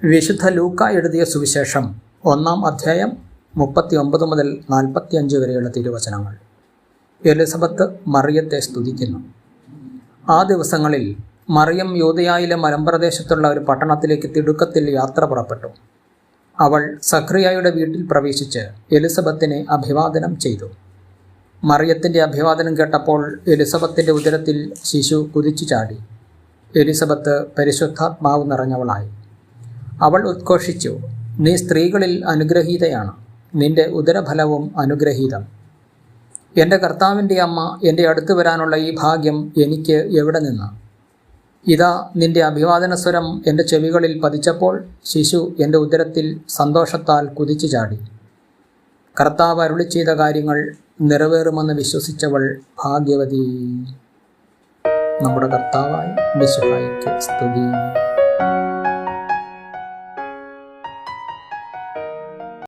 വിശുദ്ധ ലൂക്ക എഴുതിയ സുവിശേഷം 1-ാം അധ്യായം 39 മുതൽ 45 വരെയുള്ള തിരുവചനങ്ങൾ. എലിസബത്ത് മറിയത്തെ സ്തുതിക്കുന്നു. ആ ദിവസങ്ങളിൽ മറിയം യൂദയായിലെ മലമ്പ്രദേശത്തുള്ള ഒരു പട്ടണത്തിലേക്ക് തിടുക്കത്തിൽ യാത്ര പുറപ്പെട്ടു. അവൾ സഖറിയായുടെ വീട്ടിൽ പ്രവേശിച്ച് എലിസബത്തിനെ അഭിവാദനം ചെയ്തു. മറിയത്തിൻ്റെ അഭിവാദനം കേട്ടപ്പോൾ എലിസബത്തിൻ്റെ ഉദരത്തിൽ ശിശു കുതിച്ചു ചാടി. എലിസബത്ത് പരിശുദ്ധാത്മാവ് നിറഞ്ഞവളായി. അവൾ ഉദ്ഘോഷിച്ചു, നീ സ്ത്രീകളിൽ അനുഗ്രഹീതയാണ്, നിന്റെ ഉദരഫലവും അനുഗ്രഹീതം. എൻ്റെ കർത്താവിൻ്റെ അമ്മ എൻ്റെ അടുത്ത് വരാനുള്ള ഈ ഭാഗ്യം എനിക്ക് എവിടെ നിന്ന്? ഇതാ നിന്റെ അഭിവാദനസ്വരം എൻ്റെ ചെവികളിൽ പതിച്ചപ്പോൾ ശിശു എൻ്റെ ഉദരത്തിൽ സന്തോഷത്താൽ കുതിച്ചു ചാടി. കർത്താവ് അരുളി ചെയ്ത കാര്യങ്ങൾ നിറവേറുമെന്ന് വിശ്വസിച്ചവൾ ഭാഗ്യവതി. നമ്മുടെ കർത്താവായ മിശിഹായ്ക്ക് സ്തുതി.